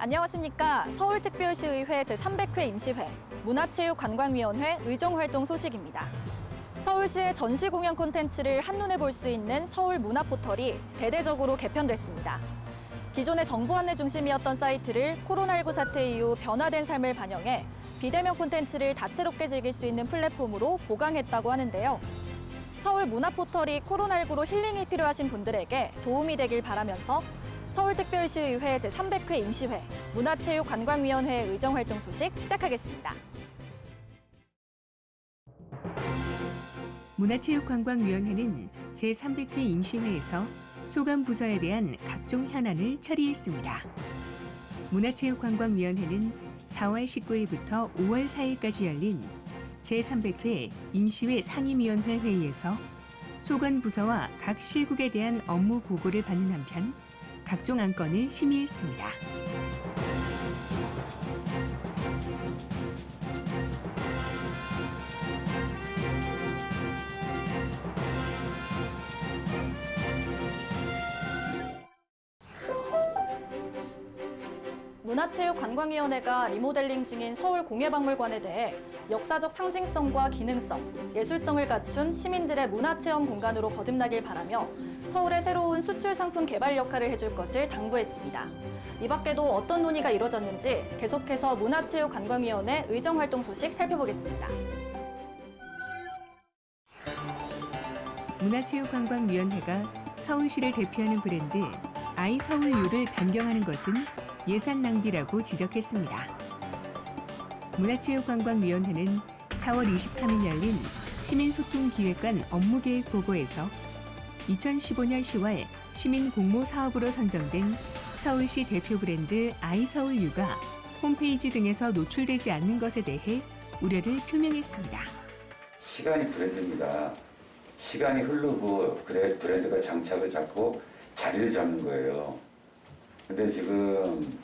안녕하십니까. 서울특별시의회 제300회 임시회 문화체육관광위원회 의정활동 소식입니다. 서울시의 전시공연 콘텐츠를 한눈에 볼 수 있는 서울 문화포털이 대대적으로 개편됐습니다. 기존의 정보 안내 중심이었던 사이트를 코로나19 사태 이후 변화된 삶을 반영해 비대면 콘텐츠를 다채롭게 즐길 수 있는 플랫폼으로 보강했다고 하는데요. 서울 문화포털이 코로나19로 힐링이 필요하신 분들에게 도움이 되길 바라면서 서울특별시의회 제300회 임시회 문화체육관광위원회 의정활동 소식 시작하겠습니다. 문화체육관광위원회는 제300회 임시회에서 소관 부서에 대한 각종 현안을 처리했습니다. 문화체육관광위원회는 4월 19일부터 5월 4일까지 열린 제300회 임시회 상임위원회 회의에서 소관 부서와 각 실국에 대한 업무 보고를 받는 한편 각종 안건을 심의했습니다. 문화체육관광위원회가 리모델링 중인 서울공예박물관에 대해 역사적 상징성과 기능성, 예술성을 갖춘 시민들의 문화체험 공간으로 거듭나길 바라며 서울의 새로운 수출 상품 개발 역할을 해줄 것을 당부했습니다. 이 밖에도 어떤 논의가 이뤄졌는지 계속해서 문화체육관광위원회 의정활동 소식 살펴보겠습니다. 문화체육관광위원회가 서울시를 대표하는 브랜드 아이서울유를 변경하는 것은 예산 낭비라고 지적했습니다. 문화체육관광위원회는 4월 23일 열린 시민소통기획관 업무계획 보고에서 2015년 10월 시민공모사업으로 선정된 서울시 대표 브랜드 아이서울유가 홈페이지 등에서 노출되지 않는 것에 대해 우려를 표명했습니다. 시간이 브랜드입니다. 시간이 흐르고 그래 브랜드가 장착을 잡고 자리를 잡는 거예요. 근데 지금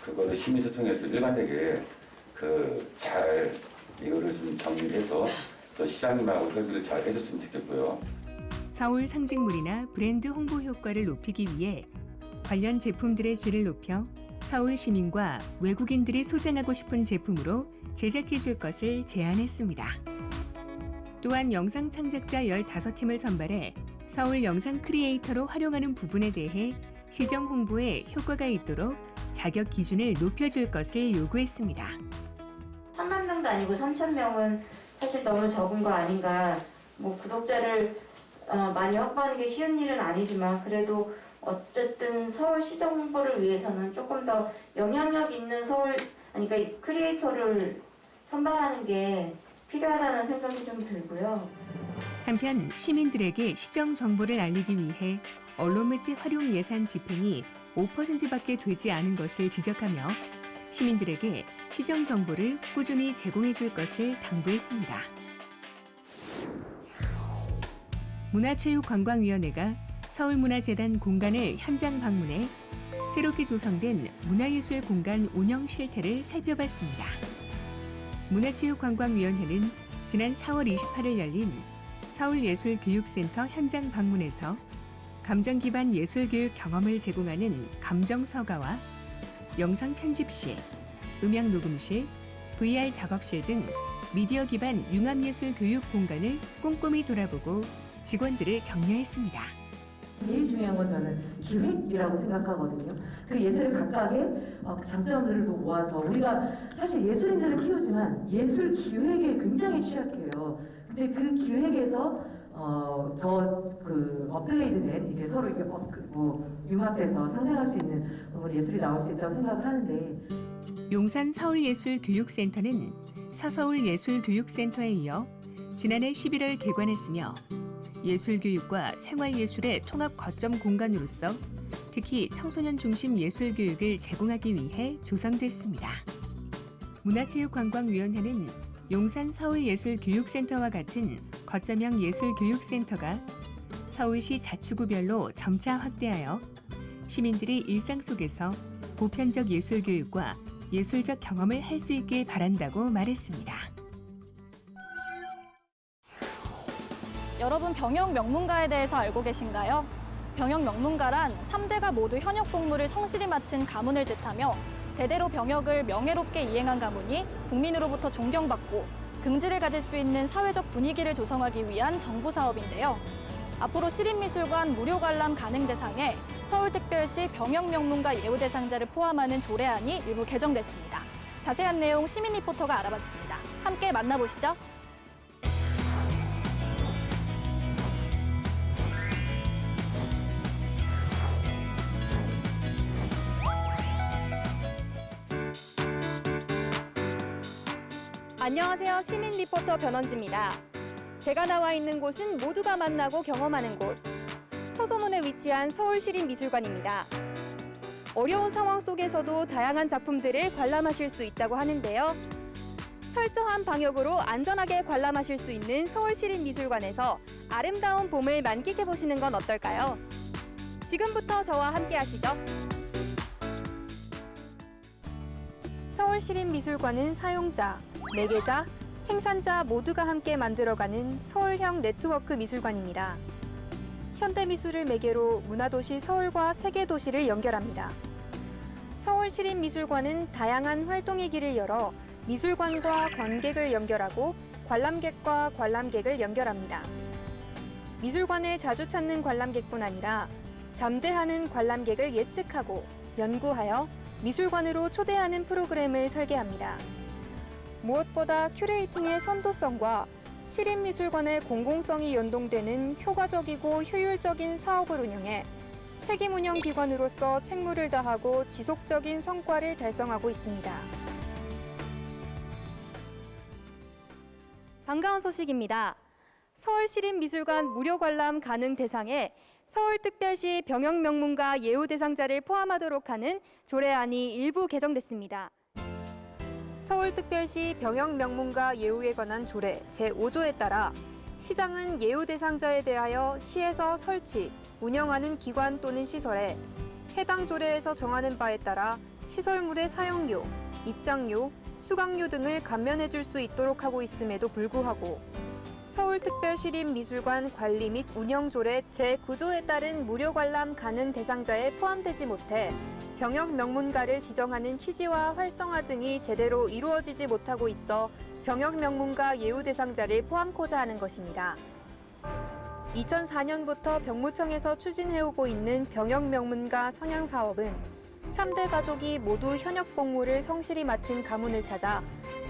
그거를 시민소통에서 일관되게 잘 이거를 좀 정리해서 또 시장님하고 협의를 잘 해줬으면 좋겠고요. 서울 상징물이나 브랜드 홍보 효과를 높이기 위해 관련 제품들의 질을 높여 서울 시민과 외국인들이 소장하고 싶은 제품으로 제작해 줄 것을 제안했습니다. 또한 영상 창작자 15팀을 선발해 서울 영상 크리에이터로 활용하는 부분에 대해 시정 홍보에 효과가 있도록 자격 기준을 높여줄 것을 요구했습니다. 3만 명도 아니고 3천 명은 사실 너무 적은 거 아닌가. 구독자를 많이 확보하는 게 쉬운 일은 아니지만 그래도 어쨌든 서울 시정 홍보를 위해서는 조금 더 영향력 있는 그러니까 크리에이터를 선발하는 게 필요하다는 생각이 좀 들고요. 한편 시민들에게 시정 정보를 알리기 위해 언론매체 활용 예산 집행이 5%밖에 되지 않은 것을 지적하며 시민들에게 시정 정보를 꾸준히 제공해 줄 것을 당부했습니다. 문화체육관광위원회가 서울문화재단 공간을 현장 방문해 새롭게 조성된 문화예술 공간 운영 실태를 살펴봤습니다. 문화체육관광위원회는 지난 4월 28일 열린 서울예술교육센터 현장 방문에서 감정 기반 예술교육 경험을 제공하는 감정서가와 영상 편집실, 음향 녹음실, VR 작업실 등 미디어 기반 융합예술 교육 공간을 꼼꼼히 돌아보고 직원들을 격려했습니다. 제일 중요한 건 저는 기획이라고 생각하거든요. 그 예술 각각의 장점들을 모아서 우리가 사실 예술인들을 키우지만 예술 기획에 굉장히 취약해요. 근데 그 기획에서 더 업그레이드된 이게 서로 이렇게 융합돼서 상생할 수 있는 예술이 나올 수 있다고 생각을 하는데 용산 서울예술교육센터는 서서울예술교육센터에 이어 지난해 11월 개관했으며 예술교육과 생활예술의 통합 거점 공간으로서 특히 청소년 중심 예술교육을 제공하기 위해 조성됐습니다. 문화체육관광위원회는 용산 서울예술교육센터와 같은 거점형 예술교육센터가 서울시 자치구별로 점차 확대하여 시민들이 일상 속에서 보편적 예술교육과 예술적 경험을 할 수 있길 바란다고 말했습니다. 여러분 병역 명문가에 대해서 알고 계신가요? 병역 명문가란 3대가 모두 현역 복무를 성실히 마친 가문을 뜻하며 대대로 병역을 명예롭게 이행한 가문이 국민으로부터 존경받고 긍지를 가질 수 있는 사회적 분위기를 조성하기 위한 정부 사업인데요. 앞으로 시립미술관 무료 관람 가능 대상에 서울특별시 병역명문가 예우 대상자를 포함하는 조례안이 일부 개정됐습니다. 자세한 내용 시민 리포터가 알아봤습니다. 함께 만나보시죠. 안녕하세요. 시민 리포터 변원지입니다. 제가 나와 있는 곳은 모두가 만나고 경험하는 곳. 서소문에 위치한 서울시립미술관입니다. 어려운 상황 속에서도 다양한 작품들을 관람하실 수 있다고 하는데요. 철저한 방역으로 안전하게 관람하실 수 있는 서울시립미술관에서 아름다운 봄을 만끽해 보시는 건 어떨까요? 지금부터 저와 함께 하시죠. 서울시립미술관은 사용자, 매개자, 생산자 모두가 함께 만들어가는 서울형 네트워크 미술관입니다. 현대미술을 매개로 문화도시 서울과 세계도시를 연결합니다. 서울시립미술관은 다양한 활동의 길을 열어 미술관과 관객을 연결하고 관람객과 관람객을 연결합니다. 미술관을 자주 찾는 관람객뿐 아니라 잠재하는 관람객을 예측하고 연구하여 미술관으로 초대하는 프로그램을 설계합니다. 무엇보다 큐레이팅의 선도성과 시립미술관의 공공성이 연동되는 효과적이고 효율적인 사업을 운영해 책임 운영 기관으로서 책무를 다하고 지속적인 성과를 달성하고 있습니다. 반가운 소식입니다. 서울시립미술관 무료 관람 가능 대상에 서울특별시 병역명문가 예우 대상자를 포함하도록 하는 조례안이 일부 개정됐습니다. 서울특별시 병역명문가 예우에 관한 조례 제5조에 따라 시장은 예우 대상자에 대하여 시에서 설치, 운영하는 기관 또는 시설에 해당 조례에서 정하는 바에 따라 시설물의 사용료, 입장료, 수강료 등을 감면해 줄 수 있도록 하고 있음에도 불구하고 서울특별시립미술관 관리 및 운영조례 제9조에 따른 무료 관람 가능 대상자에 포함되지 못해 병역 명문가를 지정하는 취지와 활성화 등이 제대로 이루어지지 못하고 있어 병역 명문가 예우 대상자를 포함코자 하는 것입니다. 2004년부터 병무청에서 추진해오고 있는 병역 명문가 선양 사업은 3대 가족이 모두 현역 복무를 성실히 마친 가문을 찾아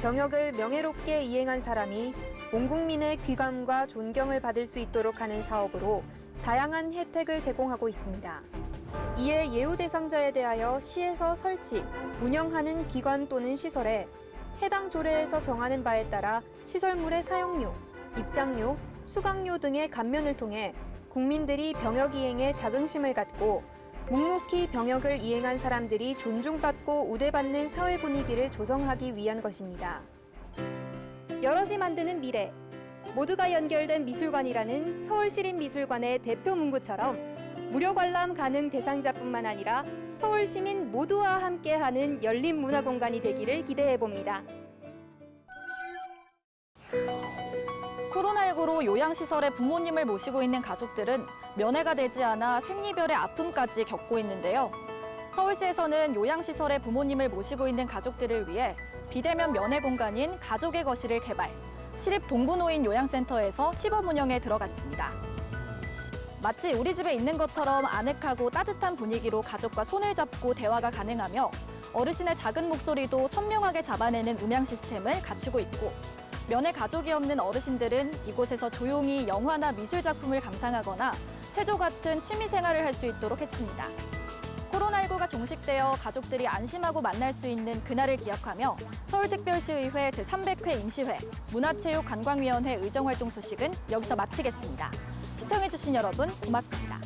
병역을 명예롭게 이행한 사람이 온 국민의 귀감과 존경을 받을 수 있도록 하는 사업으로 다양한 혜택을 제공하고 있습니다. 이에 예우 대상자에 대하여 시에서 설치, 운영하는 기관 또는 시설에 해당 조례에서 정하는 바에 따라 시설물의 사용료, 입장료, 수강료 등의 감면을 통해 국민들이 병역 이행에 자긍심을 갖고 묵묵히 병역을 이행한 사람들이 존중받고 우대받는 사회 분위기를 조성하기 위한 것입니다. 여럿이 만드는 미래, 모두가 연결된 미술관이라는 서울시립미술관의 대표 문구처럼 무료 관람 가능 대상자뿐만 아니라 서울 시민 모두와 함께하는 열린 문화 공간이 되기를 기대해봅니다. 코로나19로 요양시설에 부모님을 모시고 있는 가족들은 면회가 되지 않아 생리별의 아픔까지 겪고 있는데요. 서울시에서는 요양시설에 부모님을 모시고 있는 가족들을 위해 비대면 면회 공간인 가족의 거실을 개발, 시립동부노인 요양센터에서 시범 운영에 들어갔습니다. 마치 우리 집에 있는 것처럼 아늑하고 따뜻한 분위기로 가족과 손을 잡고 대화가 가능하며 어르신의 작은 목소리도 선명하게 잡아내는 음향 시스템을 갖추고 있고 면회 가족이 없는 어르신들은 이곳에서 조용히 영화나 미술 작품을 감상하거나 체조 같은 취미 생활을 할 수 있도록 했습니다. 코로나19가 종식되어 가족들이 안심하고 만날 수 있는 그날을 기약하며 서울특별시의회 제300회 임시회 문화체육관광위원회 의정활동 소식은 여기서 마치겠습니다. 시청해주신 여러분 고맙습니다.